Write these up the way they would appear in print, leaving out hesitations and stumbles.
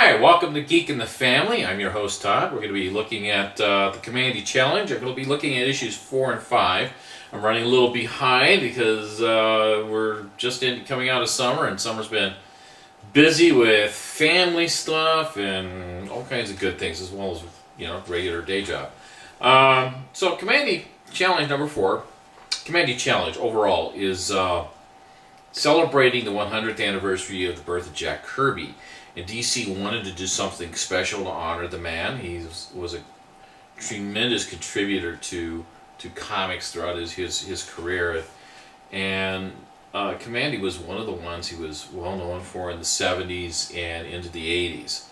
Hi, welcome to Geek and the Family. I'm your host, Todd. We're going to be looking at the Kamandi Challenge. I'm going to be looking at issues 4 and 5. I'm running a little behind because we're just coming out of summer, and summer's been busy with family stuff and all kinds of good things, as well as, regular day job. So Kamandi Challenge number 4, Kamandi Challenge overall is celebrating the 100th anniversary of the birth of Jack Kirby. And DC wanted to do something special to honor the man. He was a tremendous contributor to comics throughout his career. And Kamandi was one of the ones he was well known for in the 70s and into the 80s.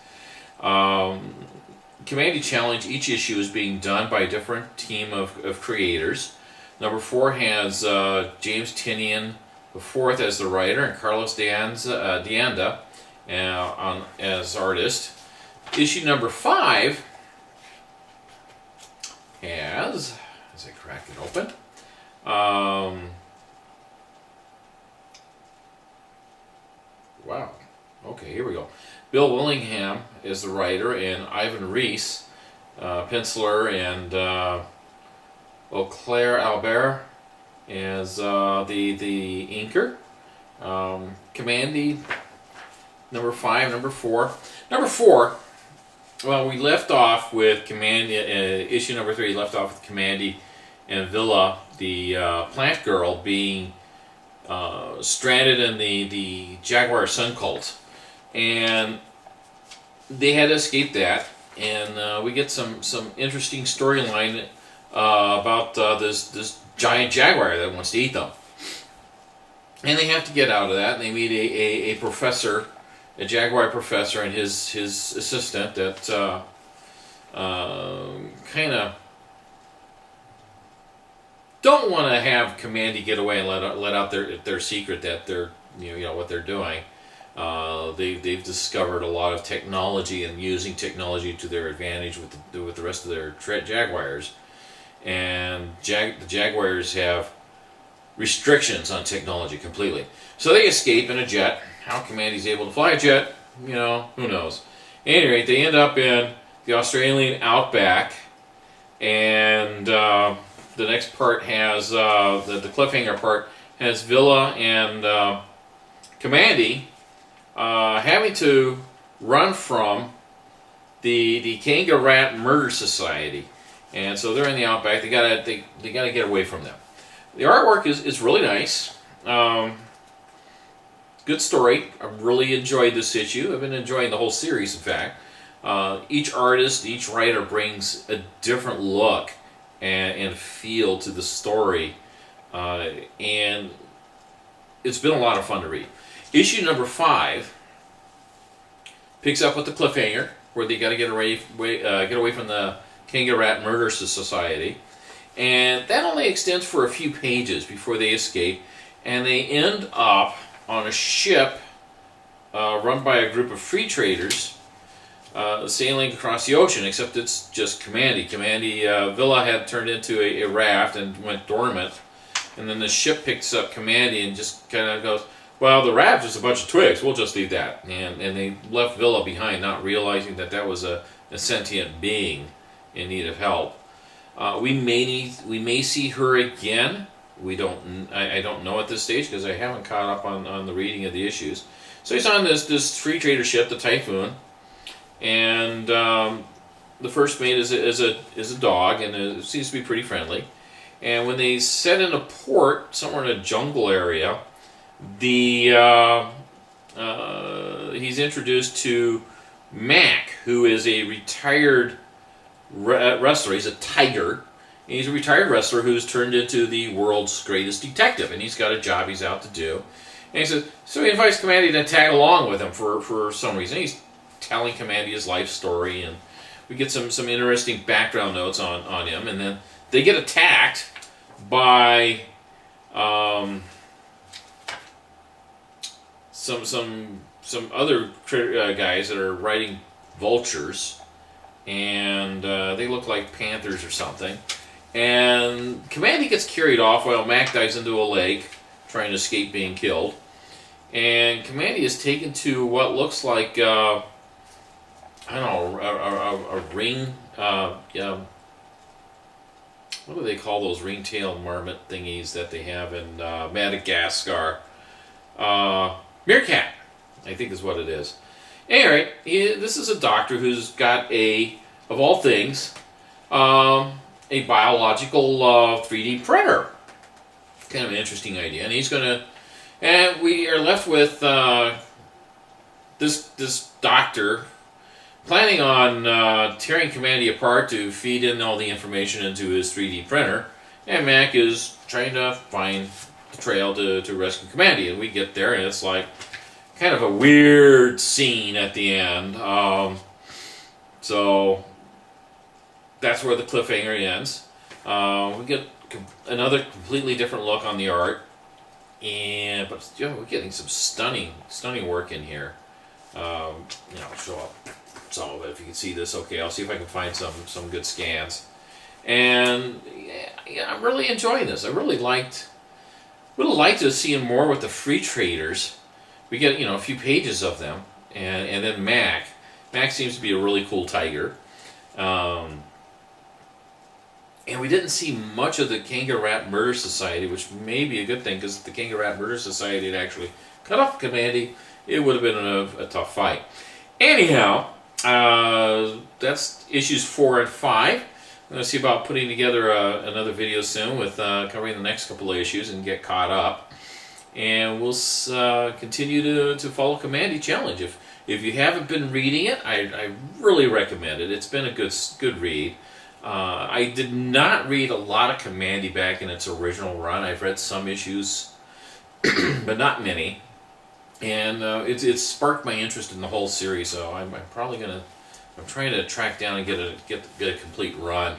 Kamandi Challenge, each issue is being done by a different team of creators. Number 4 has James Tynion IV as the writer and Carlos Deanda as artist. Issue number 5 has, as I crack it open, wow, okay, here we go. Bill Willingham is the writer, and Ivan Reis, penciler, and Auclair Albert as the inker. Kamandi number 5, number 4. Number 4, well, we left off with Kamandi, issue number 3, left off with Kamandi and Villa, the plant girl, being stranded in the Jaguar Sun Cult. And they had to escape that. And we get some interesting storyline about this giant jaguar that wants to eat them. And they have to get out of that, and they meet a professor, a jaguar professor, and his assistant that kind of don't want to have Kamandi get away and let out their secret that they're what they're doing. They've discovered a lot of technology and using technology to their advantage with the rest of their jaguars, and the jaguars have restrictions on technology completely. So they escape in a jet. How Kamandi's able to fly a jet, who knows. At any rate, they end up in the Australian outback, and the next part has, the cliffhanger part, has Villa and Kamandi having to run from the Kangaroo Rat Murder Society. And so they're in the outback. They gotta get away from them. The artwork is really nice. Good story. I really enjoyed this issue. I've been enjoying the whole series, in fact. Each artist, each writer brings a different look and feel to the story. And it's been a lot of fun to read. Issue number 5 picks up with the cliffhanger, where they got to get away from the Kangaroo Rat Murder Society. And that only extends for a few pages before they escape, and they end up on a ship run by a group of free traders sailing across the ocean, except it's just Kamandi. Villa had turned into a raft and went dormant, and then the ship picks up Kamandi and just kind of goes, well, the raft is a bunch of twigs, we'll just leave that. And they left Villa behind, not realizing that was a sentient being in need of help. We may see her again. I don't know at this stage because I haven't caught up on the reading of the issues. So he's on this free trader ship, the Typhoon, and the first mate is a dog, and it seems to be pretty friendly. And when they set in a port somewhere in a jungle area, he's introduced to Mac, who is a retired wrestler. He's a tiger. And he's a retired wrestler who's turned into the world's greatest detective, and he's got a job he's out to do. And he says, so he invites Kamandi to tag along with him for some reason. He's telling Kamandi his life story, and we get some interesting background notes on him. And then they get attacked by some other guys that are riding vultures, and they look like panthers or something. And Kamandi gets carried off while Mac dives into a lake trying to escape being killed. And Kamandi is taken to what looks like I don't know, a ring, what do they call those ring-tailed marmot thingies that they have in Madagascar? Meerkat, I think is what it is. Anyway, this is a doctor who's got of all things, a biological 3D printer. Kind of an interesting idea. And we are left with this doctor planning on tearing Kamandi apart to feed in all the information into his 3D printer, and Mac is trying to find the trail to rescue Kamandi, and we get there, and it's like kind of a weird scene at the end. So that's where the cliffhanger ends. We get another completely different look on the art, but we're getting some stunning work in here. Show up some of it if you can see this. Okay, I'll see if I can find some good scans, and yeah, I'm really enjoying this. I would have liked to see more with the free traders. We get a few pages of them, and then Mac seems to be a really cool tiger, and we didn't see much of the Kangaroo Rat Murder Society, which may be a good thing, because if the Kangaroo Rat Murder Society had actually cut off Kamandi, it would have been a tough fight. Anyhow, that's issues 4 and 5. I'm going to see about putting together another video soon with covering the next couple of issues and get caught up. And we'll continue to follow Kamandi Challenge. If you haven't been reading it, I really recommend it. It's been a good read. I did not read a lot of Kamandi back in its original run. I've read some issues, but not many. And it's sparked my interest in the whole series, so I'm trying to track down and get a complete run.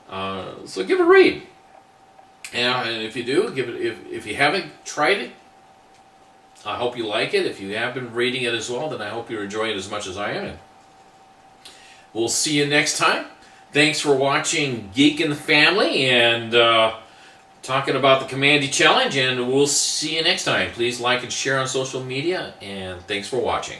So give it a read. And if you do, if you haven't tried it, I hope you like it. If you have been reading it as well, then I hope you're enjoying it as much as I am. We'll see you next time. Thanks for watching Geek and the Family and talking about the Kamandi Challenge, and we'll see you next time. Please like and share on social media, and thanks for watching.